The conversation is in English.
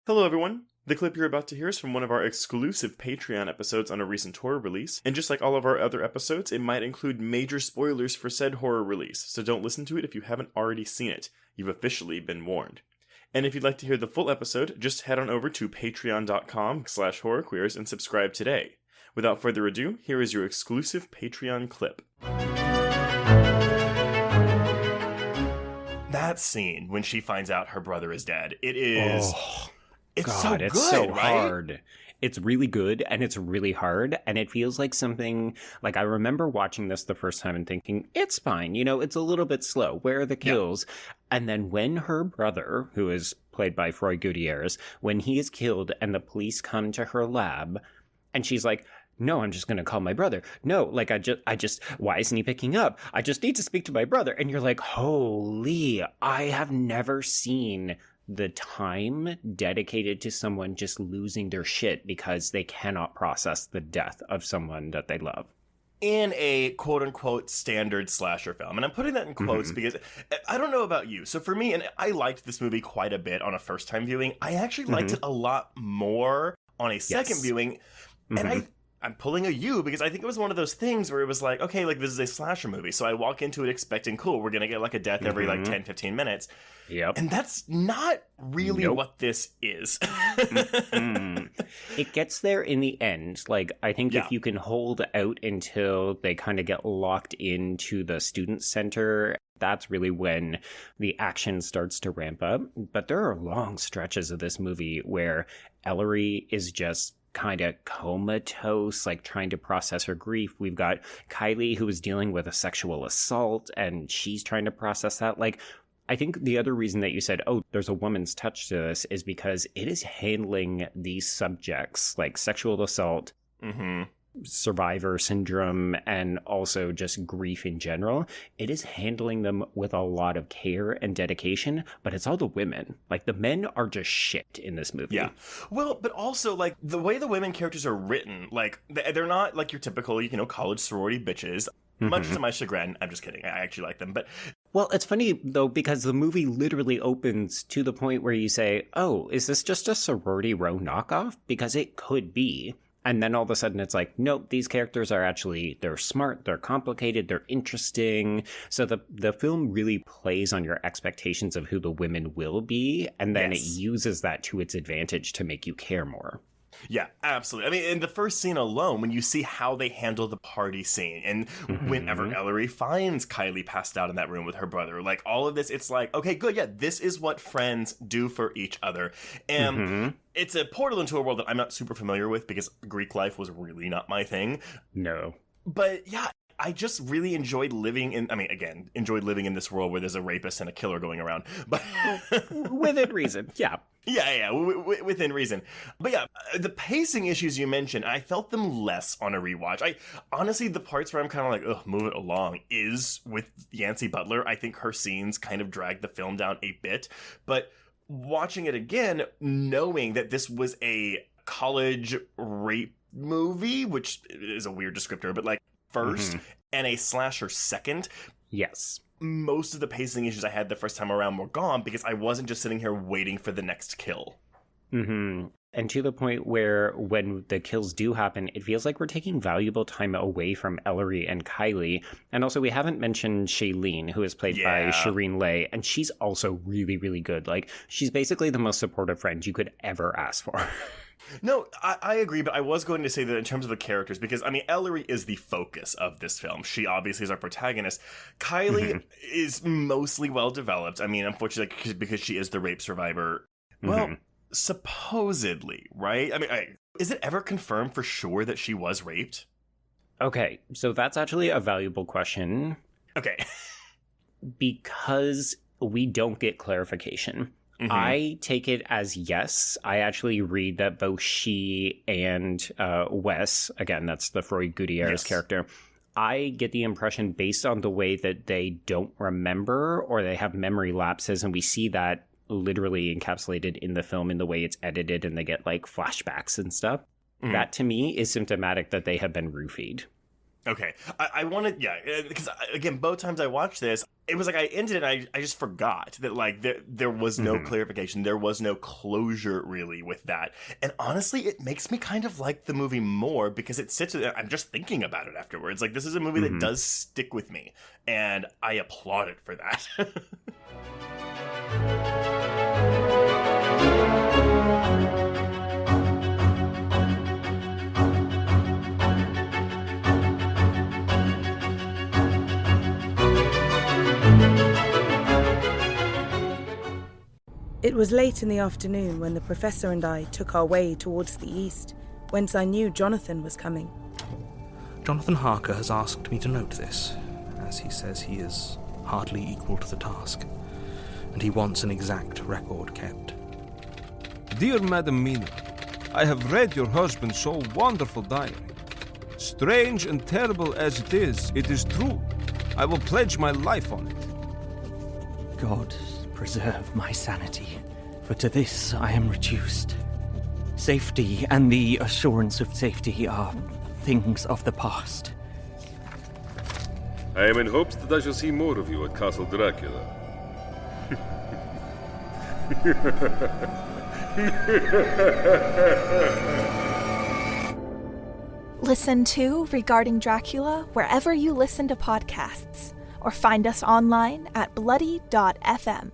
Hello, everyone. The clip you're about to hear is from one of our exclusive Patreon episodes on a recent horror release, and just like all of our other episodes, it might include major spoilers for said horror release, so don't listen to it if you haven't already seen it. You've officially been warned. And if you'd like to hear the full episode, just head on over to patreon.com/horrorqueers and subscribe today. Without further ado, here is your exclusive Patreon clip. That scene when she finds out her brother is dead, it is... It's God, so good, it's so right? hard. It's really good, and it's really hard, and it feels like something, like I remember watching this the first time and thinking, it's fine, it's a little bit slow. Where are the kills? Yeah. And then when her brother, who is played by Froy Gutierrez, when he is killed and the police come to her lab, and she's like, no, I'm just going to call my brother. No, like I just, why isn't he picking up? I just need to speak to my brother. And you're like, holy, I have never seen the time dedicated to someone just losing their shit because they cannot process the death of someone that they love. In a quote-unquote standard slasher film. And I'm putting that in quotes because I don't know about you. So for me, and I liked this movie quite a bit on a first-time viewing. I actually liked it a lot more on a second viewing. And I'm pulling a U because I think it was one of those things where it was like, okay, like this is a slasher movie. So I walk into it expecting, cool, we're going to get like a death every like 10, 15 minutes. Yep. And that's not really what this is. It gets there in the end. Like, I think if you can hold out until they kind of get locked into the student center, that's really when the action starts to ramp up. But there are long stretches of this movie where Ellery is just kind of comatose, like trying to process her grief. We've got Kylie, who is dealing with a sexual assault, and she's trying to process that. Like, I think the other reason that you said, oh, there's a woman's touch to this is because it is handling these subjects like sexual assault, survivor syndrome, and also just grief in general. It is handling them with a lot of care and dedication, but it's all the women. Like, the men are just shit in this movie. Yeah. Well, but also, like, the way the women characters are written, like, they're not like your typical, college sorority bitches. Much to my chagrin. I'm just kidding. I actually like them, but... Well, it's funny, though, because the movie literally opens to the point where you say, oh, is this just a Sorority Row knockoff? Because it could be. And then all of a sudden it's like, nope, these characters are actually, they're smart, they're complicated, they're interesting. So the film really plays on your expectations of who the women will be, and then it uses that to its advantage to make you care more. Yeah, absolutely. I mean, in the first scene alone, when you see how they handle the party scene, and whenever Ellery finds Kylie passed out in that room with her brother, like all of this, it's like, okay, good, yeah, this is what friends do for each other. And it's a portal into a world that I'm not super familiar with because Greek life was really not my thing. No. But yeah, I just really enjoyed living in this world where there's a rapist and a killer going around. But within reason, yeah. Yeah, within reason. But yeah, the pacing issues you mentioned, I felt them less on a rewatch. Honestly, the parts where I'm kind of like, ugh, move it along, is with Yancy Butler. I think her scenes kind of drag the film down a bit. But watching it again, knowing that this was a college rape movie, which is a weird descriptor, but like first, and a slasher second. Yes. Most of the pacing issues I had the first time around were gone because I wasn't just sitting here waiting for the next kill. And to the point where when the kills do happen, it feels like we're taking valuable time away from Ellery and Kylie. And also, we haven't mentioned Shailene, who is played by Shireen Lay, and she's also really, really good. Like, she's basically the most supportive friend you could ever ask for. No, I agree, but I was going to say that in terms of the characters, because, I mean, Ellery is the focus of this film. She obviously is our protagonist. Kylie is mostly well-developed. I mean, unfortunately, because she is the rape survivor. Well, supposedly, right? I mean, is it ever confirmed for sure that she was raped? Okay, so that's actually a valuable question. Okay. Because we don't get clarification. I take it as yes. I actually read that both she and Wes, again, that's the Froy Gutierrez character, I get the impression based on the way that they don't remember or they have memory lapses, and we see that literally encapsulated in the film in the way it's edited and they get like flashbacks and stuff. That to me is symptomatic that they have been roofied. Okay. I wanted, because again, both times I watched this, it was like I ended it and I just forgot that like there was no clarification. There was no closure really with that. And honestly, it makes me kind of like the movie more because it sits there. I'm just thinking about it afterwards. Like this is a movie that does stick with me and I applaud it for that. It was late in the afternoon when the professor and I took our way towards the east, whence I knew Jonathan was coming. Jonathan Harker has asked me to note this, as he says he is hardly equal to the task, and he wants an exact record kept. Dear Madam Mina, I have read your husband's so wonderful diary. Strange and terrible as it is true. I will pledge my life on it. God preserve my sanity, for to this I am reduced. Safety and the assurance of safety are things of the past. I am in hopes that I shall see more of you at Castle Dracula. Listen to Regarding Dracula wherever you listen to podcasts, or find us online at bloody.fm.